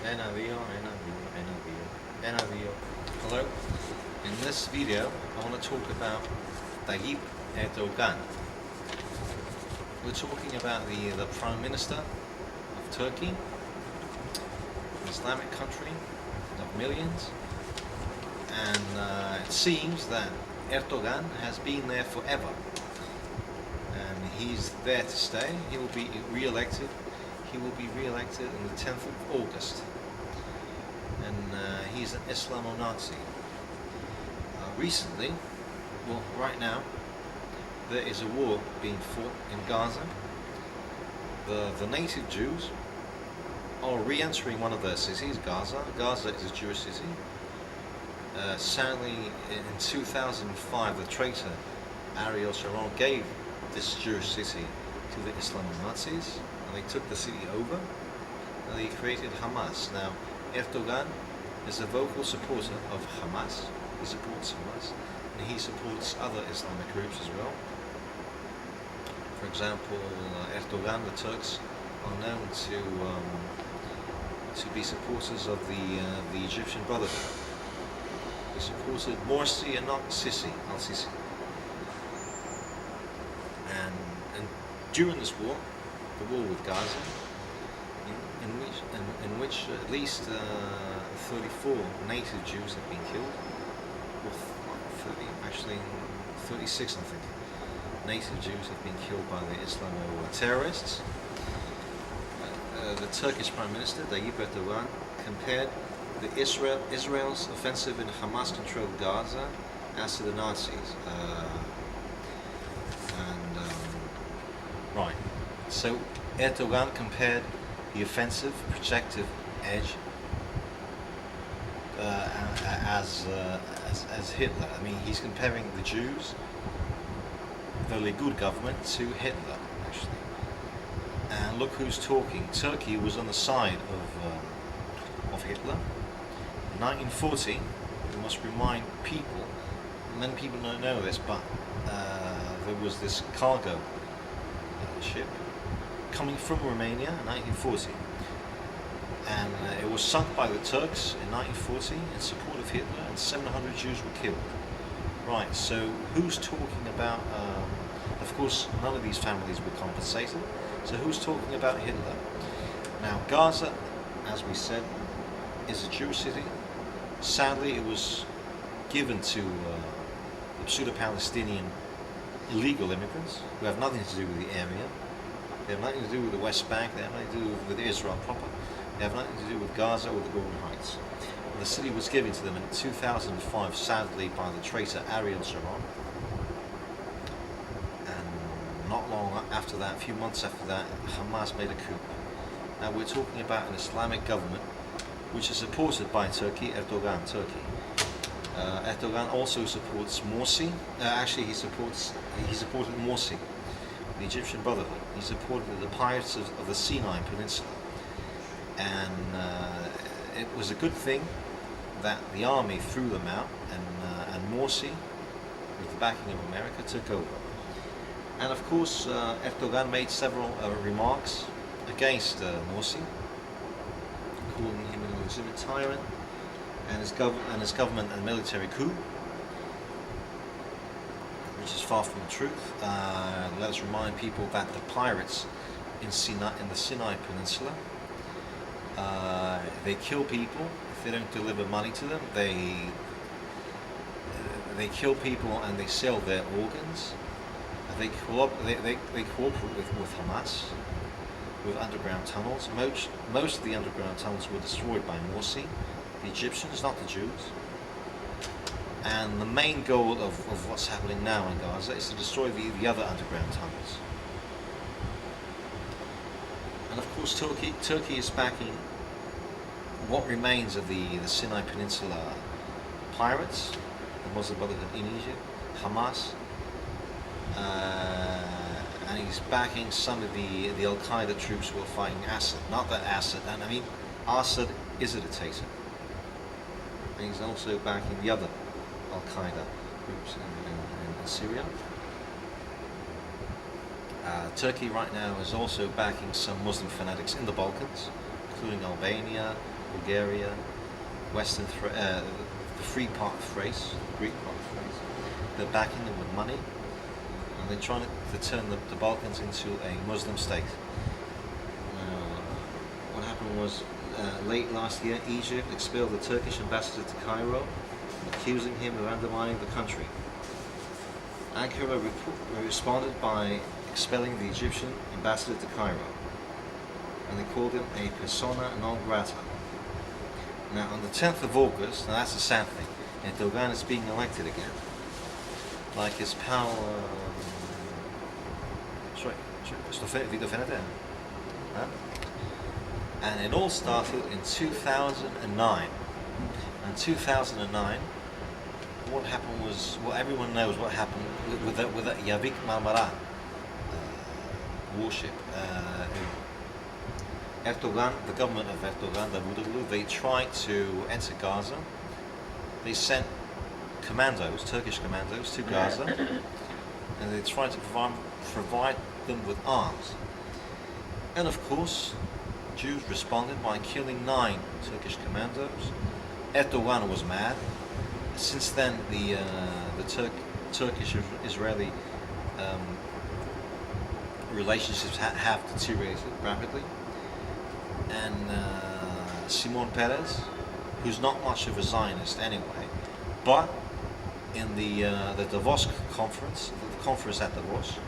Hello. In this video, I want to talk about Tayyip Erdogan. We're talking about the Prime Minister of Turkey, an Islamic country of millions, and it seems that Erdogan has been there forever, and he's there to stay. He will be re-elected. He will be re-elected on the 10th of August. And he's an Islamo-Nazi. Recently, well, right now, there is a war being fought in Gaza. The native Jews are re-entering one of their cities, Gaza. Gaza is a Jewish city. Sadly, in 2005, the traitor Ariel Sharon gave this Jewish city to the Islamo-Nazis, and they took the city over, and they created Hamas. Now, Erdogan is a vocal supporter of Hamas. He supports Hamas, and he supports other Islamic groups as well. For example, Erdogan, the Turks are known to be supporters of the Egyptian Brotherhood. They supported Morsi and not Sisi, al-Sisi. And during this war, the war with Gaza, in which at least 34 native Jews have been killed, or 36 I think, native Jews have been killed by the Islamo terrorists. The Turkish Prime Minister, Tayyip Erdogan, compared Israel's offensive in Hamas-controlled Gaza as to the Nazis. Right, so Erdogan compared the offensive projective edge as Hitler. I mean, he's comparing the Jews, the Likud government, to Hitler, actually. And look who's talking. Turkey was on the side of Hitler. In 1940, we must remind people, many people don't know this, but there was this cargo ship coming from Romania in 1940, and it was sunk by the Turks in 1940 in support of Hitler, and 700 Jews were killed. Right, so who's talking about, of course none of these families were compensated, so who's talking about Hitler? Now, Gaza, as we said, is a Jewish city. Sadly, it was given to the pseudo-Palestinian illegal immigrants who have nothing to do with the area. They have nothing to do with the West Bank. They have nothing to do with Israel proper. They have nothing to do with Gaza or the Golan Heights. And the city was given to them in 2005, sadly, by the traitor Ariel Sharon. And not long after that, a few months after that, Hamas made a coup. Now we're talking about an Islamic government which is supported by Turkey, Erdogan, Turkey. Erdogan also supports Morsi. Actually, he supported Morsi, the Egyptian Brotherhood. He supported the pirates of the Sinai Peninsula. And it was a good thing that the army threw them out, and Morsi, with the backing of America, took over. And of course, Erdogan made several remarks against Morsi, calling him a legitimate tyrant, and his government and military coup, which is far from the truth. Let us remind people that the pirates in the Sinai Peninsula, they kill people if they don't deliver money to them. They kill people and they sell their organs. They cooperate with Hamas, with underground tunnels. Most of the underground tunnels were destroyed by Morsi, the Egyptians, not the Jews. And the main goal of what's happening now in Gaza is to destroy the other underground tunnels. And of course, Turkey is backing what remains of the Sinai Peninsula pirates, the Muslim Brotherhood in Egypt, Hamas, and he's backing some of the Al-Qaeda troops who are fighting Assad. Not that Assad, and I mean, Assad is a dictator. And he's also backing the other Al-Qaeda groups in Syria. Turkey right now is also backing some Muslim fanatics in the Balkans, including Albania, Bulgaria, the free part of Thrace, the Greek part of Thrace. They're backing them with money, and they're trying to turn the Balkans into a Muslim state. What happened was, late last year, Egypt expelled the Turkish ambassador to Cairo, accusing him of undermining the country. Ankara responded by expelling the Egyptian ambassador to Cairo, and they called him a persona non grata. Now, on the 10th of August, now that's a sad thing, Ertogan is being elected again. Like his power. And it all started in 2009. In 2009, what happened was, well, everyone knows what happened with that Yavik Marmara warship. Ertogan, the government of Ertogan, they tried to enter Gaza. They sent commandos, Turkish commandos, to Gaza, and they tried to provide them with arms. And of course, Jews responded by killing 9 Turkish commandos. Erdogan was mad. Since then, the Turkish-Israeli relationships have deteriorated rapidly. And Shimon Peres, who's not much of a Zionist anyway, but in the Davos conference, the conference at Davos,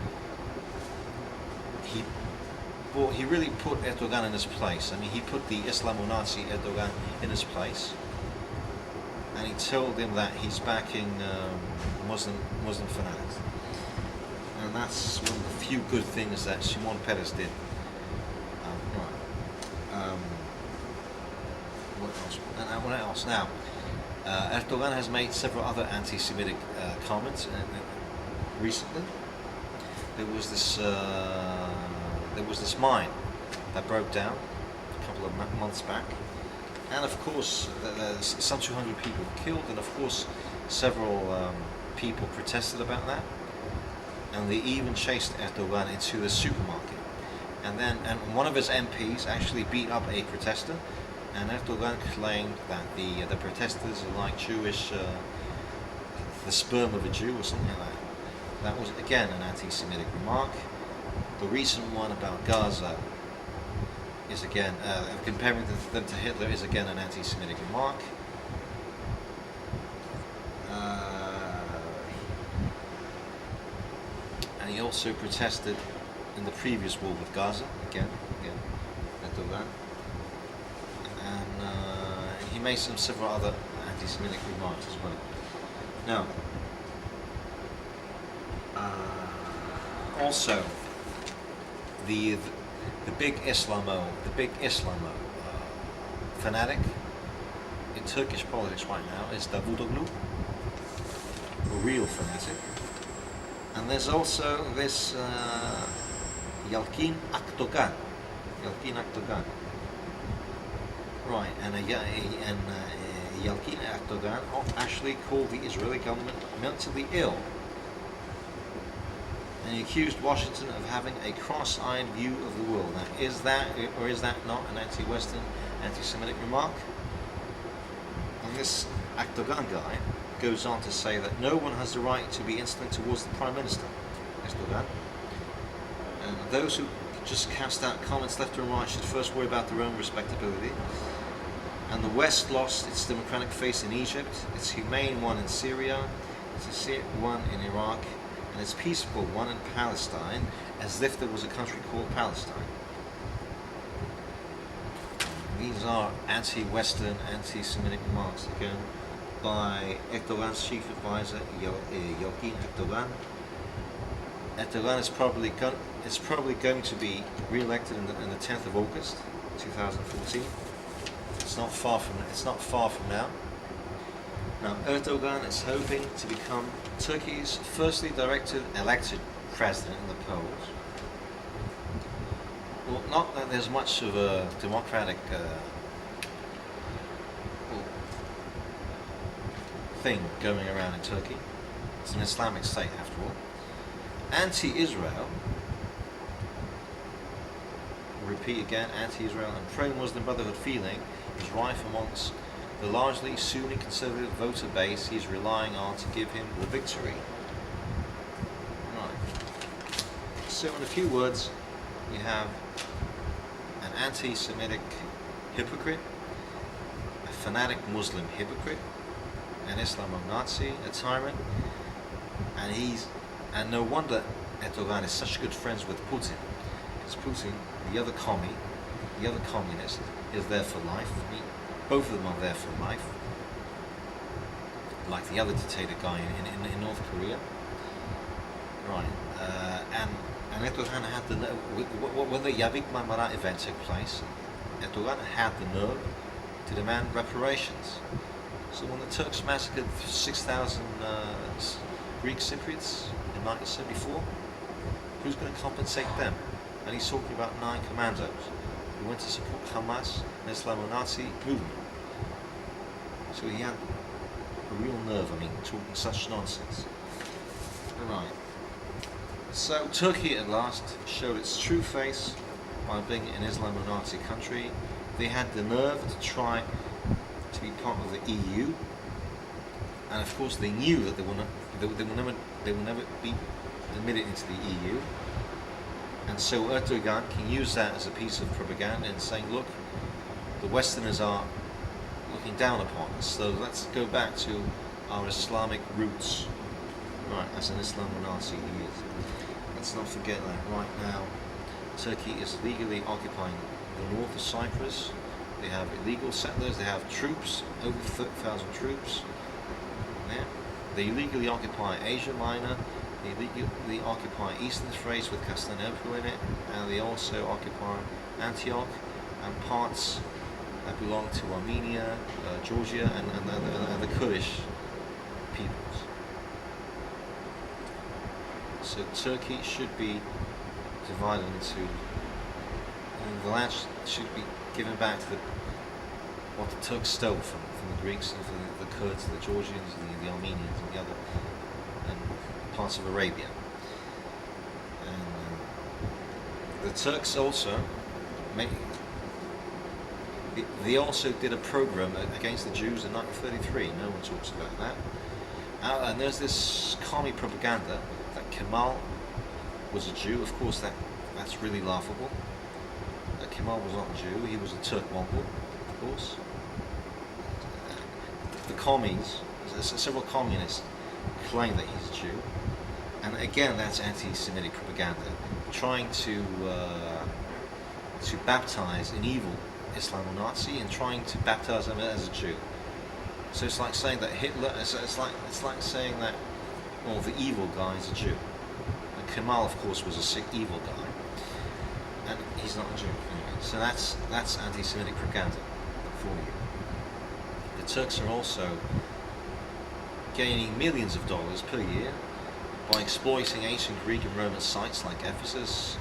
he really put Erdogan in his place. I mean, he put the Islamo-Nazi Erdogan in his place, and he told him that he's backing Muslim fanatics, and that's one of the few good things that Shimon Peres did. What else? Now, Erdogan has made several other anti-Semitic comments recently. There was this mine that broke down a couple of months back, and of course, some 200 people were killed, and of course, several people protested about that, and they even chased Erdogan into the supermarket. And one of his MPs actually beat up a protester, and Erdogan claimed that the protesters are like Jewish, the sperm of a Jew or something like that. That was again an anti-Semitic remark. The recent one about Gaza is again, comparing them to Hitler is again an anti-Semitic remark. And he also protested in the previous war with Gaza, again, Erdogan. And he made several other anti-Semitic remarks as well. Now, also, the big Islamo fanatic in Turkish politics right now is Davutoglu, a real fanatic. And there's also this Yalkin Ertogan. Right, and Yalkin Ertogan actually called the Israeli government mentally ill. And he accused Washington of having a cross-eyed view of the world. Now, is that or is that not an anti-Western, anti-Semitic remark? And this Erdogan guy goes on to say that no one has the right to be insolent towards the Prime Minister, Erdogan. And those who just cast out comments left and right should first worry about their own respectability. And the West lost its democratic face in Egypt, its humane one in Syria, its sincere one in Iraq, and its peaceful one in Palestine, as if there was a country called Palestine. These are anti-Western, anti-Semitic remarks again by Erdogan's chief advisor, Yalkin Ertogan. Erdogan is probably going to be re-elected in the 10th of August, 2014. It's not far from now. Now, Erdogan is hoping to become Turkey's firstly elected president in the polls. Well, not that there's much of a democratic thing going around in Turkey. It's an Islamic state, after all. Anti-Israel, repeat again, anti-Israel and pro-Muslim Brotherhood feeling his rife amongst the largely Sunni conservative voter base he's relying on to give him the victory. Right. So in a few words, you have an anti-Semitic hypocrite, a fanatic Muslim hypocrite, an Islamo-Nazi, a tyrant, and no wonder Ertogan is such good friends with Putin, because Putin, the other communist, is there for life. Both of them are there for life, like the other dictator guy in North Korea. Right, and Erdogan had the nerve, when the Yavik Marmara event took place, Erdogan had the nerve to demand reparations. So when the Turks massacred 6,000 Greek Cypriots in 1974, who's going to compensate them? And he's talking about 9 commandos who went to support Hamas and Islamo-Nazi movement. So he had a real nerve, talking such nonsense. Right. So Turkey at last showed its true face by being an Islamo-Nazi country. They had the nerve to try to be part of the EU, and of course they knew that they will never be admitted into the EU. And so Erdogan can use that as a piece of propaganda and saying, look, the Westerners are looking down upon us, so let's go back to our Islamic roots. Right, as an Islamo-Nazi he is. Let's not forget that right now Turkey is legally occupying the north of Cyprus. They have illegal settlers, they have troops, over 30,000 troops. Yeah. They illegally occupy Asia Minor, they illegally occupy Eastern Thrace with Constantinople in it, and they also occupy Antioch and parts that belong to Armenia, Georgia, and the Kurdish peoples. So Turkey should be divided into, and the land should be given back to what the Turks stole from the Greeks and from the Kurds, the Georgians, the Armenians, and the other, and parts of Arabia. And the Turks also they also did a program against the Jews in 1933. No one talks about that. And there's this commie propaganda that Kemal was a Jew. Of course, that's really laughable. That Kemal was not a Jew. He was a Turk-Mongol, of course. The commies, several communists, claim that he's a Jew, and again, that's anti-Semitic propaganda, trying to baptize an evil Islamo-Nazi and trying to baptize him as a Jew. So it's like saying that Hitler. It's like saying that, well, the evil guy is a Jew. And Kemal, of course, was a sick, evil guy, and he's not a Jew. Anyway, so that's anti-Semitic propaganda for you. The Turks are also gaining millions of dollars per year by exploiting ancient Greek and Roman sites like Ephesus,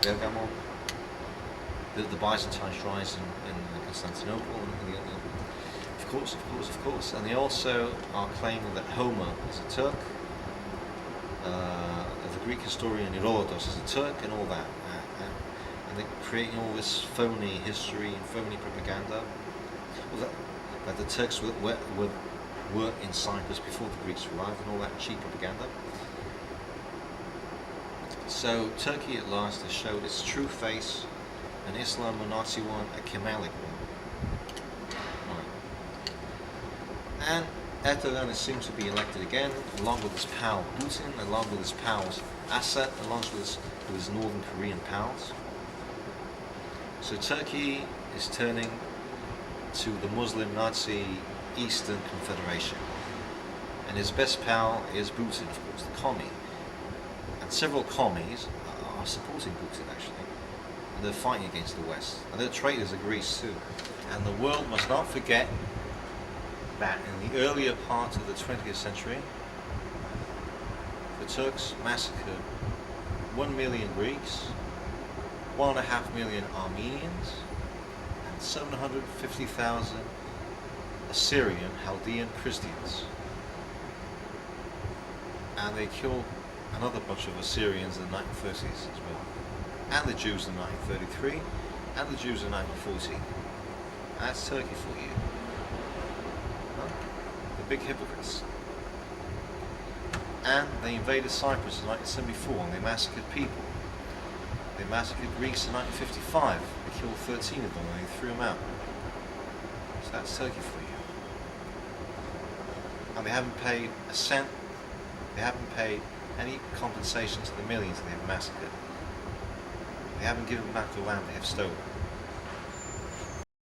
Pergamon, the Byzantine shrines in Constantinople, and of course. And they also are claiming that Homer is a Turk, the Greek historian Herodotus is a Turk, and all that. And they're creating all this phony history and phony propaganda. That the Turks were in Cyprus before the Greeks arrived, and all that cheap propaganda. So Turkey at last has showed its true face, an Islamo-Nazi one, a Kemalic one. Right. And Ertogan is soon to be elected again, along with his pal Putin, along with his pals Assad, along with his northern Korean pals. So Turkey is turning to the Muslim Nazi Eastern Confederation, and his best pal is Putin, of course, the commie. And several commies are supporting Putin, actually, and they're fighting against the West, and they're traitors of Greece too. And the world must not forget that in the earlier part of the 20th century, the Turks massacred 1 million Greeks, 1.5 million Armenians, 750,000 Assyrian Chaldean Christians, and they killed another bunch of Assyrians in the 1930s as well, and the Jews in 1933, and the Jews in 1940, That's Turkey for you. Huh? The big hypocrites. And they invaded Cyprus in 1974 and they massacred people. They massacred Greece in 1955. They killed 13 of them and they threw them out. So that's Turkey for you. And they haven't paid a cent. They haven't paid any compensation to the millions that they've massacred. They haven't given back the land they have stolen.